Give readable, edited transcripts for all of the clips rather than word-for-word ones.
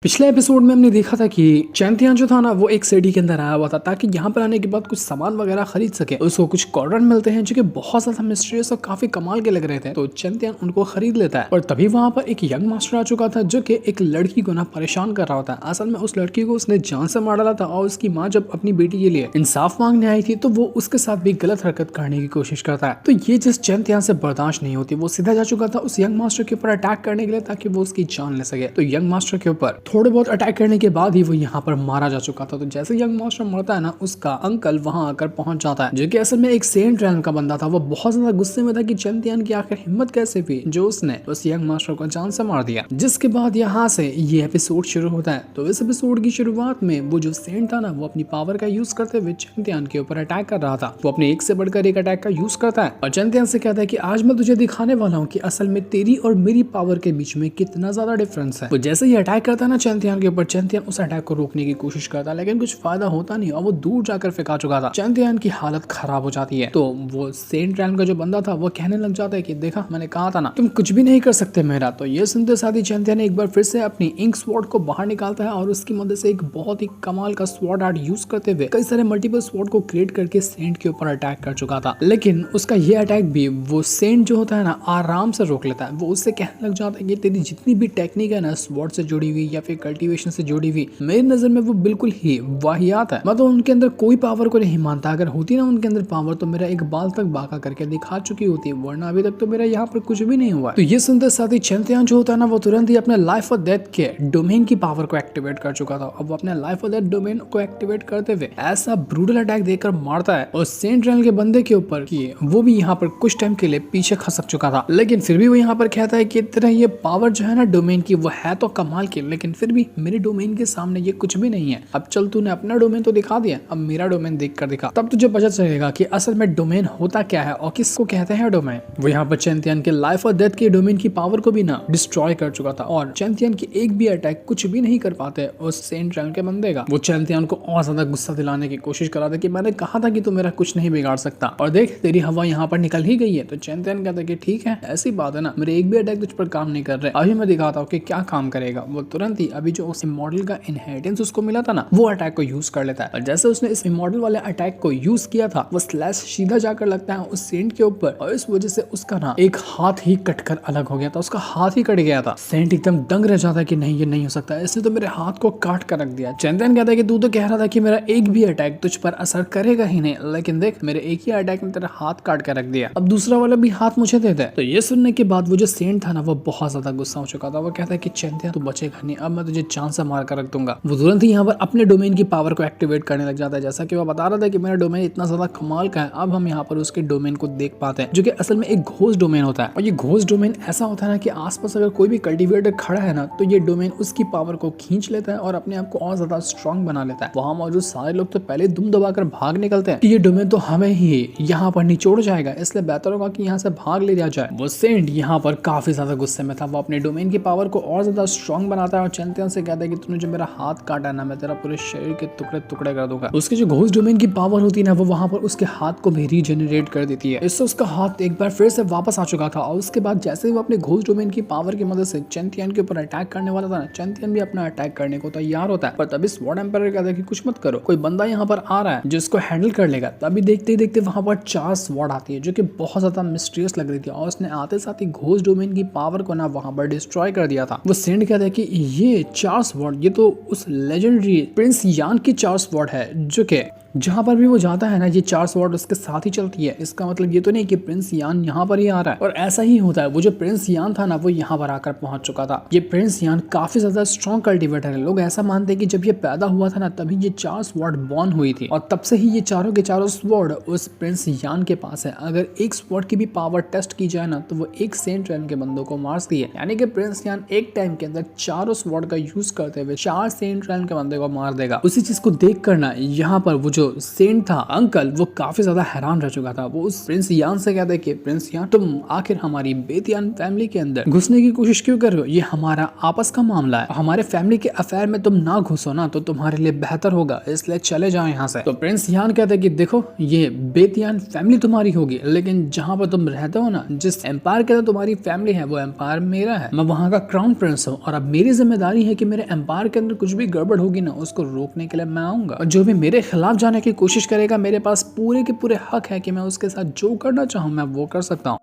पिछले एपिसोड में हमने देखा था कि चैंतियान जो था ना वो एक सिटी के अंदर आया हुआ था ताकि यहाँ पर आने के बाद कुछ सामान वगैरह खरीद सके। उसको कुछ कॉर्डन मिलते हैं जो कि बहुत ज्यादा मिस्टीरियस और काफी कमाल के लग रहे थे, तो चैंतियान उनको खरीद लेता है। और तभी वहाँ पर एक यंग मास्टर आ चुका था जो कि एक लड़की को ना परेशान कर रहा होता है। असल में उस लड़की को उसने जान से मार डाला था और उसकी माँ जब अपनी बेटी के लिए इंसाफ मांगने आई थी तो वो उसके साथ भी गलत हरकत करने की कोशिश करता है। तो ये जिस चैंतियान से बर्दाश्त नहीं होती, वो सीधा जा चुका था उस यंग मास्टर के ऊपर अटैक करने के लिए ताकि वो उसकी जान ले सके। तो यंग मास्टर के ऊपर थोड़े बहुत अटैक करने के बाद ही वो यहाँ पर मारा जा चुका था। तो जैसे यंग मास्टर मरता है ना, उसका अंकल वहां आकर पहुंच जाता है जो कि असल में एक सेंट रैन का बंदा था। वो बहुत ज्यादा गुस्से में था कि चैंतियान की आखिर हिम्मत कैसे हुई जो उसने उस यंग मास्टर को जान से मार दिया। जिसके बाद यहाँ से ये एपिसोड शुरू होता है। तो इस एपिसोड की शुरुआत में वो जो सेंट था ना, वो अपनी पावर का यूज करते हुए चैंतियान के ऊपर अटैक कर रहा था। वो अपने एक से बढ़कर एक अटैक का यूज करता है और चैंतियान से कहता है कि आज मैं तुझे दिखाने वाला हूँ कि असल में तेरी और मेरी पावर के बीच में कितना ज्यादा डिफरेंस है। तो जैसे ही अटैक करता है ना चैंतियान के ऊपर, चैंतियान उस अटैक को रोकने की कोशिश करता है लेकिन कुछ फायदा होता नहीं और वो दूर जाकर फेंका चुका था। चैंतियान की हालत खराब हो जाती है। तो वो सेंट रैन का जो बंदा था वो कहने लग जाता है कि देखा, मैंने कहा था ना, तुम कुछ भी नहीं कर सकते मेरा। तो ये सुनते साथ ही चैंतियान एक बार फिर से अपनी इंक स्वॉर्ड को बाहर निकालता है और उसकी मदद से एक बहुत ही कमाल का स्वॉर्ड आर्ट यूज करते हुए कई सारे मल्टीपल स्वॉर्ड को क्रिएट करके सेंट के ऊपर अटैक कर चुका था। लेकिन उसका ये अटैक भी वो सेंट जो होता है ना आराम से रोक लेता है। वो उससे कहने लग जाता है कि तेरी जितनी भी टेक्निक है ना स्वॉर्ड से जुड़ी हुई या फिर कल्टीवेशन से जुड़ी हुई, मेरी नजर में वो बिल्कुल ही वाहियात है। मैं तो उनके अंदर कोई पावर को नहीं मानता। अगर होती ना उनके अंदर पावर तो मेरा एक बाल तक बाका करके दिखा चुकी होती, वरना अभी तक तो मेरा यहाँ पर कुछ भी नहीं हुआ। तो ये सुनते साथ ही चैंतियान जो होता है ना वो तुरंत ही अपने लाइफ और डेथ के डोमेन की पावर को एक्टिवेट कर चुका था। अब वो अपने लाइफ और डेथ डोमेन को एक्टिवेट करते हुए ऐसा ब्रूटल अटैक देकर मारता है और सेंट रैन के बंदे के ऊपर कि वो भी यहाँ पर कुछ टाइम के लिए पीछे खसक चुका था। लेकिन फिर भी वो यहाँ पर कहता है कि तेरा ये पावर जो है ना डोमेन की, वो है तो कमाल की, लेकिन फिर भी मेरे डोमेन के सामने ये कुछ भी नहीं है। अब चल, तूने अपना डोमेन तो दिखा दिया, अब मेरा डोमेन देख कर दिखा, तब तुझे पता चलेगा कि असल में डोमेन होता क्या है और किसको कहते हैं डोमेन। वो यहाँ पर चैंतियान के लाइफ और डेथ के डोमेन की पावर को भी ना डिस्ट्रॉय कर चुका था और चैंतियान की एक भी अटैक कुछ भी नहीं कर पाते उस सेंट रैन के बंदे का। वो चैंतियान को और ज्यादा गुस्सा दिलाने की कोशिश कर रहा था कि मैंने कहा था कि तू मेरा कुछ नहीं बिगाड़ सकता और देख तेरी हवा यहाँ पर निकल ही गई है। तो चैंतियान कहता है कि ठीक है, ऐसी बात है ना, मेरे एक भी अटैक तुझ पर काम नहीं कर रहे, अभी मैं दिखाता हूँ कि क्या काम करेगा। वो तुरंत ही अभी जो उस मॉडल का इनहेरिटेंस उसको मिला था ना, वो अटैक को यूज कर लेता है। और जैसे उसने इस इमॉर्टल वाले अटैक को यूज किया था, वो स्लैश सीधा जाकर लगता है उस सेंट के ऊपर और इस वजह से उसका ना एक हाथ ही कटकर अलग हो गया था। उसका हाथ ही कट गया था। सेंट एकदम दंग रह जाता है कि नहीं, ये नहीं हो सकता, इसने तो मेरे हाथ को काट कर रख दिया। चैंतियान कहता है कि तू तो कह रहा था कि मेरा एक भी अटैक तुझ पर असर करेगा ही नहीं, लेकिन देख मेरे एक ही अटैक में तेरा हाथ काट कर रख दिया, अब दूसरा वाला भी हाथ मुझे दे दे। तो ये सुनने के बाद वो जो सेंट था ना वो बहुत ज्यादा गुस्सा हो चुका था। वो कहता है कि चैंतियान तू बचेगा नहीं, अब मैं तुझे जान से मार कर रख दूंगा। वो तुरंत ही यहाँ पर अपने डोमेन की पावर को एक्टिवेट करने लग जाता है। जैसा कि वो बता रहा था कि मेरा डोमेन इतना ज्यादा कमाल का है, अब हम यहाँ पर उसके डोमेन को देख पाते हैं जो कि असल में एक घोस्ट डोमेन होता है। और ये घोस्ट डोमेन ऐसा होता है ना कि आसपास अगर कोई भी कल्टीवेटर खड़ा है ना तो ये डोमेन उसकी पावर को खींच लेता है और अपने आप को और ज्यादा स्ट्रॉन्ग बना लेता है। वहां मौजूद सारे लोग तो पहले दुम दबाकर भाग निकलते हैं कि ये डोमेन तो हमें ही यहाँ पर निचोड़ जाएगा, इसलिए बेहतर होगा कि यहाँ से भाग ले लिया जाए। वो सेंट यहाँ पर काफी ज्यादा गुस्से में था। वो अपने डोमेन की पावर को और ज्यादा स्ट्रॉन्ग बनाता है और चैंतियान से कहता है कि तूने जो मेरा हाथ काटा ना, मैं तेरा पूरे शरीर के टुकड़े टुकड़े कर दूंगा। उसके जो घोस्ट डोमेन की पावर होती है ना वो वहां पर उसके हाथ को भी रीजनरेट कर देती है। इससे उसका हाथ एक बार फिर से वापस आ चुका था। और उसके बाद जैसे ही वो अपने घोस्ट डोमेन की पावर की मदद से चैंतियान के ऊपर अटैक करने वाला था ना, चैंतियान भी अपना अटैक करने को तैयार होता है। पर तभी स्वॉर्ड एम्पायर कहता है कि कुछ मत करो, कोई बंदा यहाँ पर आ रहा है जो इसको हैंडल कर लेगा। तभी देखते ही देखते वहां पर 4 स्वॉर्ड आती है जो कि बहुत ज्यादा मिस्टीरियस लग रही थी और उसने आते साथ ही घोस्ट डोमेन की पावर को ना वहां पर डिस्ट्रॉय कर दिया था। वो सेंट कहता है कि ये 4 स्वॉर्ड, ये तो उस लेजेंडरी प्रिंस यान की 4 स्वॉर्ड है जो कि जहां पर भी वो जाता है ना ये 4 स्वॉर्ड उसके साथ ही चलती है। इसका मतलब ये तो नहीं कि प्रिंस यान यहाँ पर ही आ रहा है। और ऐसा ही होता है, वो जो प्रिंस यान था ना वो यहाँ पर आकर पहुंच चुका था। ये प्रिंस यान काफी ज्यादा स्ट्रॉन्ग कल्टीवेटर है। लोग ऐसा मानते हैं कि जब ये पैदा हुआ था ना तभी ये 4 स्वॉर्ड बॉर्न हुई थी और तब से ही ये चारों के चारों स्वॉर्ड उस प्रिंस यान के पास है। अगर एक स्वॉर्ड की भी पावर टेस्ट की जाए ना तो वो एक सेंट रैन के बंदों को मार सकती है। यानी कि प्रिंस यान एक टाइम के अंदर चारों स्वॉर्ड का यूज करते हुए 4 सेंट रैन के बंदे को मार देगा। उसी चीज को देख कर ना यहाँ पर वो जो सेंट था अंकल, वो काफी ज्यादा हैरान रह चुका था। वो उस प्रिंस यान से कहता है कि प्रिंस यान, तुम आखिर हमारी बेतियान फैमिली के अंदर घुसने की कोशिश क्यों कर रहे हो? ये हमारा आपस का मामला है, हमारे फैमिली के अफेयर में तुम ना घुसो ना तो तुम्हारे लिए बेहतर होगा, इसलिए चले जाओ यहाँ से। तो प्रिंस यान कहता है कि देखो, ये बेतियान फैमिली तुम्हारी होगी, लेकिन जहाँ पर तुम रहते हो ना, जिस एम्पायर के अंदर तुम्हारी फैमिली है, वो एम्पायर मेरा है। मैं वहाँ का क्राउन प्रिंस हूँ और अब मेरी जिम्मेदारी है कि मेरे एम्पायर के अंदर कुछ भी गड़बड़ होगी ना, उसको रोकने के लिए मैं आऊंगा। और जो भी मेरे खिलाफ जाने की कोशिश करेगा, मेरे पास पूरे के पूरे हक है कि मैं उसके साथ जो करना चाहूँ मैं वो कर सकता हूँ।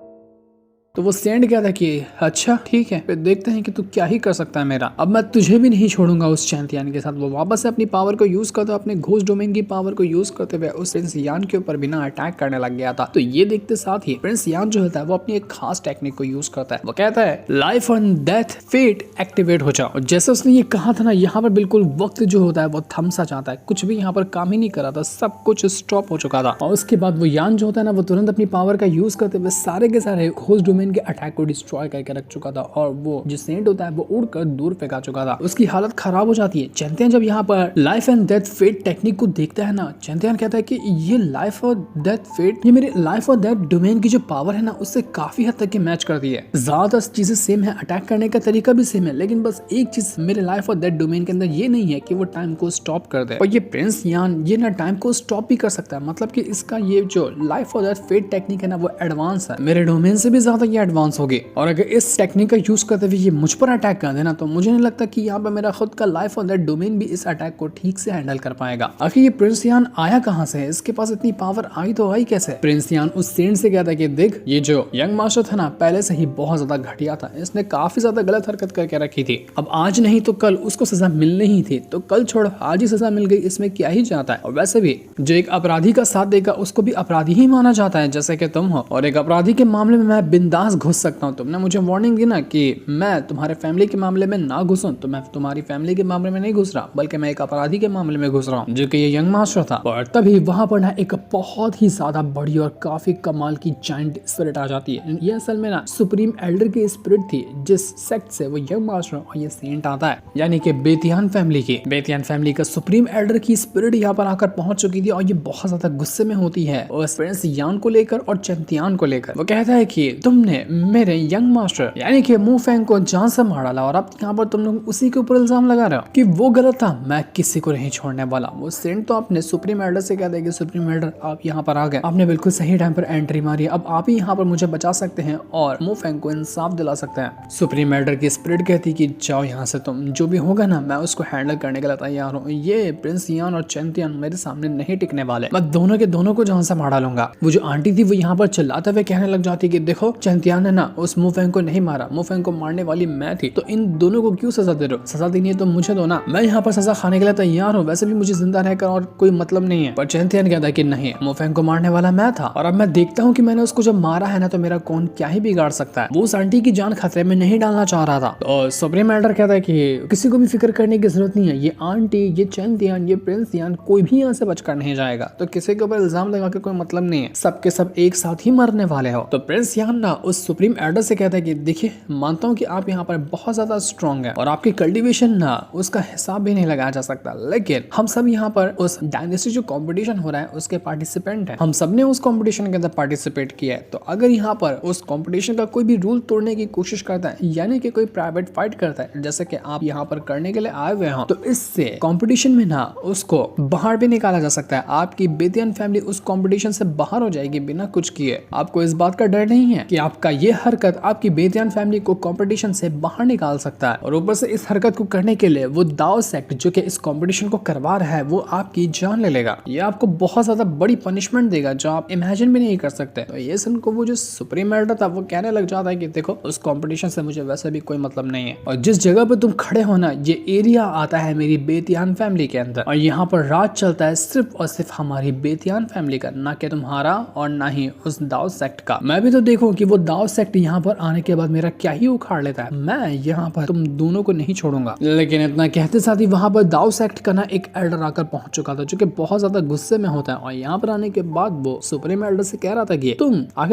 तो वो सेंड कहता कि अच्छा ठीक है, फिर देखते हैं कि तू क्या ही कर सकता है मेरा। अब मैं तुझे भी नहीं छोड़ूंगा उस चैंपियन के साथ। वो वापस से अपनी पावर को यूज करता, अपने घोस्ट डोमेन की पावर को यूज करते हुए उस प्रिंस यान के ऊपर बिना अटैक करने लग गया था। तो ये देखते साथ ही प्रिंस यान जो होता है वो अपनी एक खास टेक्निक को यूज करता है। वो कहता है life and death fate activate हो जाओ। और जैसे उसने ये कहा था ना, यहाँ पर बिल्कुल वक्त जो होता है वो थम सा जाता है, कुछ भी यहाँ पर काम ही नहीं कर रहा था, सब कुछ स्टॉप हो चुका था। और उसके बाद वो यान जो होता है ना, वो तुरंत अपनी पावर का यूज करते हुए सारे के सारे घोस्ट डोमेन के अटैक को डिस्ट्रॉय करके रख चुका था। और वो जो सेंट होता है वो उड़कर दूर फेंका चुका था। उसकी हालत खराब हो जाती है। चैंपियन जब यहाँ पर life and death fate technique को देखता है ना, चैंपियन कहता है कि ये लाइफ और डेथ फेट, ये मेरे लाइफ और डेथ डोमेन की जो पावर है ना, उससे काफी हद तक की मैच करती है। ज्यादातर चीजें सेम है, अटैक करने का तरीका भी सेम है, लेकिन बस एक चीज मेरे लाइफ और डेथ डोमेन के अंदर ये नहीं है कि वो टाइम को स्टॉप कर दे। और ये प्रिंस यान ये ना टाइम को स्टॉप भी कर सकता है। मतलब कि इसका ये जो लाइफ और डेथ फेट टेक्निक है ना, वो एडवांस है, मेरे डोमेन से भी ज्यादा ये एडवांस होगी। और अगर इस टेक्निक का यूज करते हुए ये मुझ पर अटैक कर देना, तो मुझे नहीं लगता कि यहाँ पे मेरा खुद का लाइफ और डेथ डोमेन भी इस अटैक को ठीक से हैंडल कर पाएगा। आखिर ये प्रिंस यान आया कहाँ से है? इसके पास इतनी पावर आई तो आई कैसे? प्रिंस यान उस सेंट से कहता है कि देख, ये जो यंग मास्टर था ना, पहले से ही बहुत ज्यादा घटिया था, इसने काफी ज्यादा गलत हरकत करके रखी थी। अब आज नहीं तो कल उसको सजा मिलनी ही थी, तो कल छोड़ आज ही सजा मिल गई, इसमें क्या ही जाता है। और वैसे भी जो एक अपराधी का साथ देगा उसको भी अपराधी ही माना जाता है, जैसे कि तुम हो। और एक अपराधी के मामले में मैं बिंदास घुस सकता हूँ। तुमने मुझे वार्निंग दी ना कि मैं तुम्हारे फैमिली के मामले में ना घुसूं, तो मैं तुम्हारी फैमिली के मामले में नहीं घुस रहा, बल्कि मैं एक अपराधी के मामले में घुस रहा हूँ, जो कि ये यंग मास्टर था। और तभी वहां पर ना एक बहुत ही ज्यादा बड़ी और काफी कमाल की जायंट स्पिरिट आ जाती है। ये असल में ना सुप्रीम एल्डर की स्पिरिट थी, जिस सेक्ट से वो यंग मास्टर और ये सेंट आता है, यानी कि बेतियान फैमिली का सुप्रीम एल्डर की स्पिरिट यहाँ पर आकर पहुंच चुकी थी। और ये बहुत ज्यादा गुस्से में होती है उस प्रिंस यान को लेकर और चैंपियन को लेकर। वो कहता है कि तुमने मेरे यंग मास्टर यानी कि मू फेंग को जान से मार डाला, और अब यहाँ पर तुम लोग उसी के ऊपर इल्जाम लगा रहे हो कि वो गलत था। मैं किसी को नहीं छोड़ने वाला। वो सेंट तो अपने सुप्रीम एल्डर से कहते हैं कि सुप्रीम एल्डर आप यहाँ पर आ गए, आपने बिल्कुल सही टाइम पर एंट्री मारी, अब आप ही यहाँ पर मुझे बचा सकते हैं और मू फेंग को इंसाफ दिला सकते हैं। सुप्रीम एल्डर की स्पिरिट कहती कि जाओ यहाँ से, तुम जो भी होगा ना मैं उसको हैंडल करने के लिए तैयार हूँ। ये प्रिंस यान और चैंपियन मेरे सामने नहीं टिकने वाले, मैं दोनों के दोनों को जान से मार डालूंगा। वो जो आंटी थी वो यहाँ पर चिल्लाते हुए कहने लग जाती कि देखो, चैंपियन ने ना उस मू फेंग को नहीं मारा, मू फेंग को मारने वाली मैं थी, तो इन दोनों को क्यों सजा दे रहे हो? सजा देनी है तो मुझे दो ना, मैं यहाँ पर सजा खाने के लिए तैयार हूँ, वैसे भी मुझे जिंदा रहकर और कोई मतलब नहीं है। पर चैंपियन कहता है कि नहीं, मू फेंग को मारने वाला मैं था, और अब मैं देखता हूँ कि मैंने उसको जब मारा है ना, तो मेरा कौन क्या ही बिगाड़ सकता है। वो उस आंटी की जान खतरे में नहीं डालना चाह रहा था। और सुप्रीम एल्डर कहता है कि किसी को भी फिक्र करने की जरूरत नहीं है, ये आंटी, ये चैंपियन, ये प्रिंस यान, कोई भी यहाँ से बचकर नहीं जाएगा, तो किसी के ऊपर इल्जाम लगा के कोई मतलब नहीं है, सबके सब एक साथ ही मरने वाले हो। तो प्रिंस यान ना उस सुप्रीम एल्डर से कहता है कि देखिए, मानता हूँ कि आप यहाँ पर बहुत ज्यादा स्ट्रॉन्ग है और आपकी कल्टीवेशन ना उसका हिसाब भी नहीं लगाया जा सकता, लेकिन हम सब यहाँ पर उस डायनेस्टी जो कंपटीशन हो रहा है उसके पार्टिसिपेंट हैं, हम सब ने उस कंपटीशन के अंदर पार्टिसिपेट किया है। तो अगर यहाँ पर उस कंपटीशन का कोई भी रूल तोड़ने की कोशिश करता है, यानी कि कोई प्राइवेट फाइट करता है जैसे कि आप यहाँ पर करने के लिए आए हुए हो, तो इससे कंपटीशन में ना उसको बाहर भी निकाला जा सकता है। आपकी बेतियान फैमिली उस कंपटीशन से बाहर हो जाएगी बिना कुछ किए। आपको इस बात का डर नहीं है कि आपका ये हरकत आपकी बेतियान फैमिली को कंपटीशन से बाहर निकाल सकता है, और ऊपर से इस हरकत को करने के लिए वो दाओ सेक्ट जो कि इस कंपटीशन को करवा रहा है वो आपकी जान ले लेगा। ये आपको बहुत ज्यादा बड़ी पनिशमेंट देगा जो आप इमेजिन भी नहीं कर सकते। तो ये सुन को वो जो सुप्रीम एल्डर था वो कहने लग जाता है कि देखो, उस कंपटीशन से मुझे वैसे भी कोई मतलब नहीं है, और जिस जगह पे तुम खड़े हो ना, ये एरिया आता है मेरी बेतियान फैमिली के अंदर, और यहाँ पर राज चलता है सिर्फ और सिर्फ हमारी बेतियान फैमिली का, ना कि तुम्हारा और ना ही उस दाओ सेक्ट का। मैं भी तो देखूं कि वो दाव सेक्ट यहाँ पर आने के बाद मेरा क्या ही उखाड़ लेता है। मैं यहाँ पर तुम दोनों को नहीं छोड़ूंगा। लेकिन इतना कहते साथ ही वहां पर दाव सेक्ट का ना एक एल्डर आकर पहुंच चुका था जो कि बहुत ज्यादा गुस्से में होता है और यहाँ पर आने के बाद वो सुप्रीम एल्डर से कह रहा था कि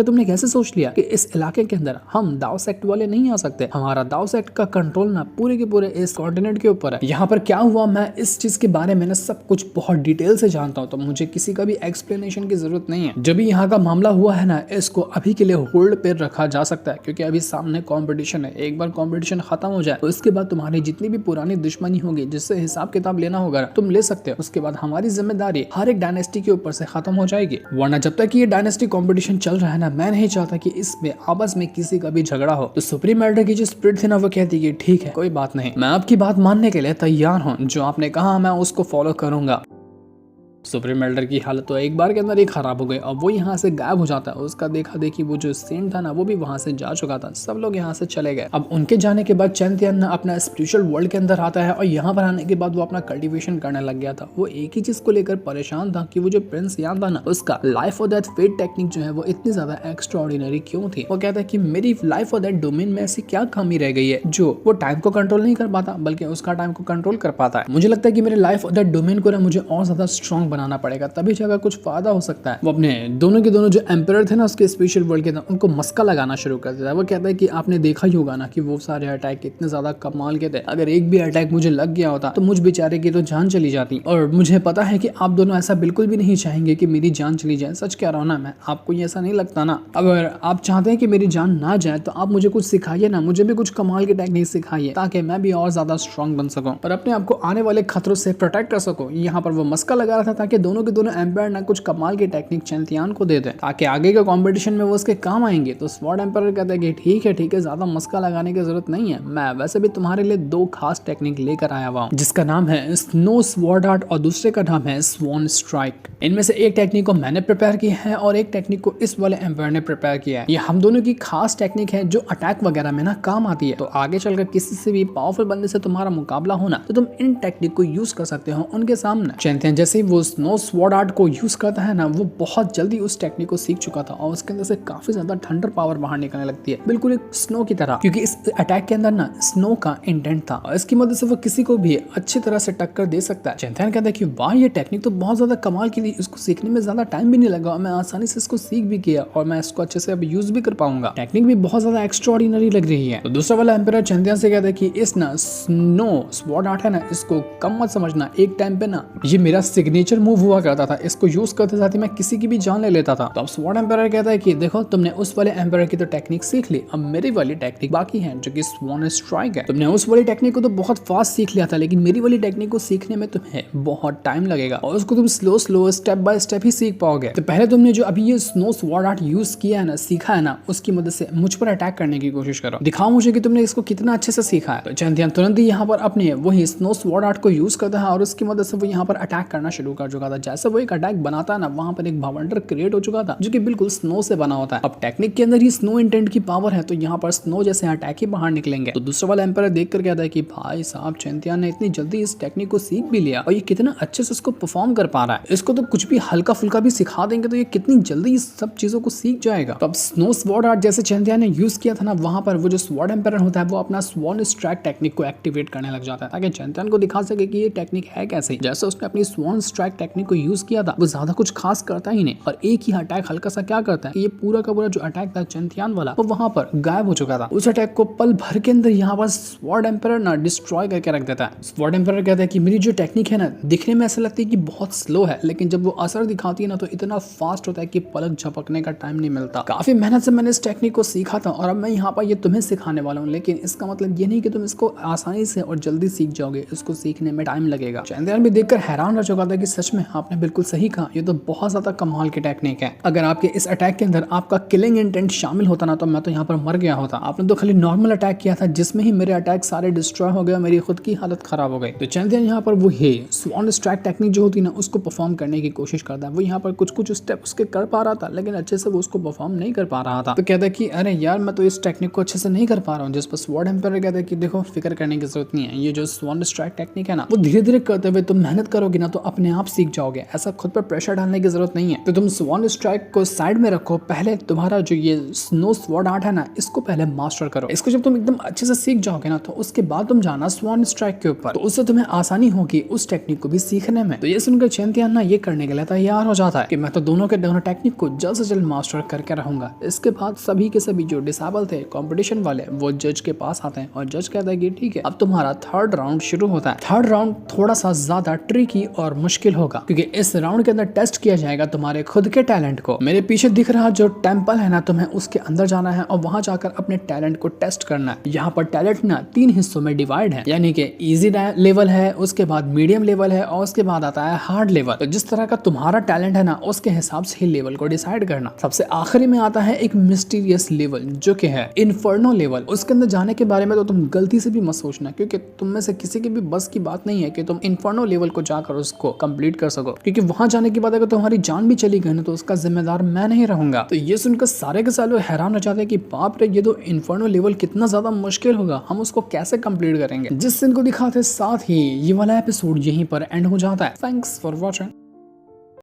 तुमने कैसे सोच लिया कि इस इलाके के अंदर हम दाव सेक्ट वाले नहीं आ सकते। हमारा दाव सेक्ट का कंट्रोल ना पूरे के पूरे इस कॉन्टिनेंट के ऊपर है। यहाँ पर क्या हुआ मैं इस चीज के बारे में ना सब कुछ बहुत डिटेल से जानता हूँ, तो मुझे किसी का भी एक्सप्लेनेशन की जरूरत नहीं है। जब भी यहाँ का मामला हुआ है ना, इसको अभी के लिए होल्ड पे रखा जा सकता है क्योंकि अभी सामने कंपटीशन है। एक बार कंपटीशन खत्म हो जाए तो उसके बाद तुम्हारी जितनी भी पुरानी दुश्मनी होगी जिससे हिसाब किताब लेना होगा तुम ले सकते हो। उसके बाद हमारी जिम्मेदारी हर एक डायनेस्टी के ऊपर से खत्म हो जाएगी। वरना जब तक ये डायनेस्टी कंपटीशन चल रहा है ना, मैं नहीं चाहता कि इसमें आपस में किसी का भी झगड़ा हो। तो सुप्रीम एल्डर की जो स्पिरिट थी ना, वो कहती कि ठीक है कोई बात नहीं, मैं आपकी बात मानने के लिए तैयार हूँ। जो आपने कहा मैं उसको फॉलो करूंगा। सुप्रीम एल्डर की हालत तो एक बार के अंदर ही खराब हो गई और वो यहाँ से गायब हो जाता है। उसका देखा देखी वो जो सेंट था ना, वो भी वहां से जा चुका था। सब लोग यहाँ से चले गए। अब उनके जाने के बाद चैंतियन ना अपना स्पिरिचुअल वर्ल्ड के अंदर आता है और यहाँ पर आने के बाद वो अपना कल्टिवेशन करने लग गया था। वो एक ही चीज को लेकर परेशान था कि वो जो प्रिंस यान था ना, उसका लाइफ और डेथ फेट टेक्निक जो है वो इतनी ज्यादा एक्स्ट्रा ऑर्डिनरी क्यों थी। वो कहता है कि मेरी लाइफ और डेथ डोमेन में ऐसी क्या कमी रह गई है जो वो टाइम को कंट्रोल नहीं कर पाता बल्कि उसका टाइम को कंट्रोल कर पाता है। मुझे लगता है कि मेरे लाइफ और डेथ डोमेन को ना मुझे और ज्यादा स्ट्रॉन्ग बनाना पड़ेगा, तभी जगह कुछ फायदा हो सकता है। वो अपने दोनों के दोनों जो एम्पायर थे ना उसके स्पेशल वर्ल्ड के अंदर, उनको मस्का लगाना शुरू कर देता है। वो कहता है कि आपने देखा ही होगा ना कि वो सारे अटैक इतने ज्यादा कमाल के थे, अगर एक भी अटैक मुझे लग गया होता तो मुझ बेचारे की तो जान चली जाती। और मुझे पता है कि आप दोनों ऐसा बिल्कुल भी नहीं चाहेंगे कि मेरी जान चली जाए। सच कह रहा हूं ना मैं, आपको ये ऐसा नहीं लगता ना? अगर आप चाहते हैं कि मेरी जान ना जाए तो आप मुझे कुछ सिखाइए ना, मुझे भी कुछ कमाल की टेक्निक सिखाइए ताकि मैं भी और ज्यादा स्ट्रॉन्ग बन सकूं और अपने आप को आने वाले खतरों से प्रोटेक्ट कर सकूं। यहाँ पर वो मस्का लगा रहा था ताकि दोनों के दोनों एम्पायर ना कुछ कमाल की टेक्निक चैंतियान को दे दे ताकि आगे के कंपटीशन में वो उसके काम आएंगे। तो स्वॉर्ड एम्पायर कहता है कि ठीक है ज्यादा मस्का लगाने की जरूरत नहीं है, मैं वैसे भी तुम्हारे लिए दो खास टेक्निक लेकर आया हुआ हूँ जिसका नाम है स्नो स्वॉर्ड आर्ट और दूसरे का नाम है स्वॉन स्ट्राइक। इनमें से एक टेक्निक को मैंने प्रिपेयर किया है और एक टेक्निक को इस वाले एम्पायर ने प्रिपेयर किया है। ये हम दोनों की खास टेक्निक है जो अटैक वगैरह में ना काम आती है। तो आगे चलकर किसी से भी पावरफुल बंदे से तुम्हारा मुकाबला होना तो तुम इन टेक्निक को यूज कर सकते हो उनके सामने। चैंतियन जैसे ही वो स्नो स्वॉर्ड आर्ट को यूज करता है ना, वो बहुत जल्दी उस टेक्निक को सीख चुका था और उसके अंदर से काफी ज्यादा थंडर पावर बाहर निकलने लगती है, बिल्कुल एक स्नो की तरह, क्योंकि इस अटैक के अंदर ना स्नो का इंटेंट था और इसकी मदद से वो किसी को भी अच्छी तरह से टक्कर दे सकता है। चैंतियन कहता है कि वाह ये टेक्निक तो बहुत ज्यादा कमाल की थी, इसको सीखने में ज्यादा टाइम भी नहीं लगा और मैं आसानी से इसको सीख भी किया और मैं इसको अच्छे से अब यूज भी कर पाऊंगा। टेक्निक भी बहुत ज्यादा एक्स्ट्राऑर्डिनरी लग रही है। तो दूसरा वाला एम्पायर चैंतियन से कहता है कि इस ना स्नो स्वॉर्ड आर्ट है ना, इसको कम मत समझना। एक टाइम पे ना ये मेरा सिग्नेचर मूव हुआ करता था, इसको यूज करते साथ ही मैं किसी की भी जान ले लेता था। तो अब स्वॉर्ड एम्पायर कहता है कि देखो तुमने उस वाले एम्पायर की तो टेक्निक सीख ली, अब मेरी वाली टेक्निक बाकी है जो कि स्वॉन स्ट्राइक है। तुमने उस वाली टेक्निक को तो बहुत फास्ट सीख लिया था, लेकिन मेरी वाली टेक्निक को सीखने में तुम्हें बहुत टाइम लगेगा और उसको तुम स्लो स्टेप बाय स्टेप ही सीख पाओगे। तो पहले तुमने जो अभी ये स्नो स्वॉर्ड आर्ट यूज किया है ना, सीखा है ना, उसकी मदद से मुझ पर अटैक करने की कोशिश करो, दिखाओ मुझे कि तुमने इसको कितना अच्छे से सीखा है। तो चैंतियन तुरंत ही यहाँ पर अपने वही स्नो स्वॉर्ड आर्ट को यूज करता है और उसकी मदद से वो यहाँ पर अटैक करना शुरू कर चुका था। जैसे वो एक अटैक बनाता है ना, वहां पर एक भावंडर क्रिएट हो चुका था जो कि बिल्कुल स्नो से बना होता है। अब टेक्निक के अंदर ही स्नो इंटेंट की पावर है तो यहाँ पर स्नो जैसे अटैक ही बाहर निकलेंगे। तो दूसरा वाला एम्पायर देख कर कहता है कि भाई साहब चैंतियन ने इतनी जल्दी इस टेक्निक को सीख भी लिया और ये कितना अच्छे से इसको परफॉर्म कर पा रहा है, इसको तो कुछ भी हल्का फुल्का भी सिखा देंगे तो ये कितनी जल्दी इस सब चीजों को सीख जाएगा। तो अब स्नो स्वॉर्ड आर्ट जैसे चैंतियन ने यूज किया था ना, वहां पर वो जो स्वॉर्ड एम्पायर होता है वो अपना स्वॉन स्ट्राइक टेक्निक को एक्टिवेट करने लग जाता है ताकि चैंतियन को दिखा सके कि ये टेक्निक है कैसे। जैसे उसने अपनी स्वॉन स्ट्राइक टेक्निक को यूज किया था, वो ज्यादा कुछ खास करता ही नहीं और एक ही अटैक हल्का सा क्या करता है कि ये पूरा का पूरा जो अटैक था चैंतियन वाला वो वहां पर गायब हो चुका था। उस अटैक को पल भर के अंदर यहाँ पर स्वॉर्ड एम्पायर ना डिस्ट्रॉय करके रख देता है। स्वॉर्ड एम्पायर कहता है कि मेरी जो टेक्निक है ना, दिखने में ऐसा लगता है कि बहुत स्लो है, लेकिन जब वो असर दिखाती है ना तो इतना फास्ट होता है कि पलक झपकने का टाइम नहीं मिलता। काफी मेहनत से मैंने इस टेक्निक को सीखा था और अब मैं यहाँ पर ये तुम्हें सिखाने वाला हूँ, लेकिन इसका मतलब ये नहीं कि तुम इसको आसानी से और जल्दी सीख जाओगे, इसको सीखने में टाइम लगेगा। चैंतियन भी देखकर हैरान रह चुका था कि सच में आपने बिल्कुल सही कहा, ये तो बहुत ज्यादा कमाल की टेक्निक है। अगर आपके इस अटैक के अंदर आपका किलिंग इंटेंट शामिल होता ना तो मैं तो यहाँ पर मर गया होता। आपने तो खाली नॉर्मल अटैक किया था जिसमें ही मेरे अटैक सारे डिस्ट्रॉय हो गए, मेरी खुद की हालत खराब हो गई। तो चैंतियन यहाँ पर वो ही स्वॉन स्ट्राइक टेक्निक जो होती है ना उसको परफॉर्म करने की कोशिश करता है। वो यहाँ पर कुछ स्टेप उसके कर पा रहा था लेकिन अच्छे से वो उसको परफॉर्म नहीं कर पा रहा था। तो कहता है कि अरे यार मैं तो इस टेक्निक को अच्छे से नहीं कर पा रहा हूँ। जिस पर स्वॉर्ड एम्पायर कहता है कि देखो फिक्र करने की जरूरत नहीं है, ये जो स्वॉन स्ट्राइक टेक्निक है ना वो धीरे धीरे करते हुए तुम मेहनत करोगे ना तो अपने आप सीख जाओगे, ऐसा खुद पर प्रेशर डालने की जरूरत नहीं है। तो तुम स्वान स्ट्राइक को साइड में रखो, पहले तुम्हारा जो ये स्नो स्वॉर्ड आर्ट है ना, इसको पहले मास्टर करो। इसको जब तुम एकदम अच्छे से सीख जाओगे ना, तो उसके बाद तुम जाना स्वान स्ट्राइक के ऊपर, तो उससे तुम्हें आसानी होगी उस टेक्निक को भी सीखने में। तो ये सुनकर चैंपियन ना ये करने के लिए तैयार हो जाता है कि मैं तो दोनों टेक्निक को जल्द से जल्द मास्टर करके रहूंगा। इसके बाद सभी के सभी जो डिसेबल थे कंपटीशन वाले, वो जज के पास आते हैं और जज कहता है कि ठीक है, अब तुम्हारा थर्ड राउंड शुरू होता है। थर्ड राउंड थोड़ा सा ज्यादा ट्रिकी और मुश्किल होगा, क्योंकि इस राउंड के अंदर टेस्ट किया जाएगा तुम्हारे खुद के टैलेंट को। मेरे पीछे दिख रहा जो टेम्पल है ना, तुम्हें उसके अंदर जाना है और वहां जाकर अपने टैलेंट को टेस्ट करना है। यहाँ पर टैलेंट ना 3 हिस्सों में डिवाइड है, यानी कि इजी लेवल है, उसके बाद मीडियम लेवल है और उसके बाद आता है हार्ड लेवल। तो जिस तरह का तुम्हारा टैलेंट है ना, उसके हिसाब से ही लेवल को डिसाइड करना। सबसे आखिरी में आता है एक मिस्टीरियस लेवल, जो कि है इन्फर्नो लेवल। उसके अंदर जाने के बारे में तो तुम गलती से भी मत सोचना, क्योंकि तुम में से किसी की भी बस की बात नहीं है कि तुम इन्फर्नो लेवल को जाकर उसको कंप्लीट कर सको, क्योंकि वहां जाने के बाद अगर तुम्हारी जान भी चली गई ना, तो उसका जिम्मेदार मैं नहीं रहूंगा। तो ये सुनकर सारे के सारे हैरान हो जाते हैं कि बाप रे, ये तो इन्फर्नो लेवल कितना ज्यादा मुश्किल होगा, हम उसको कैसे कंप्लीट करेंगे। जिस सीन को दिखाते साथ ही ये वाला एपिसोड यहीं पर एंड हो जाता है। Thanks for watching.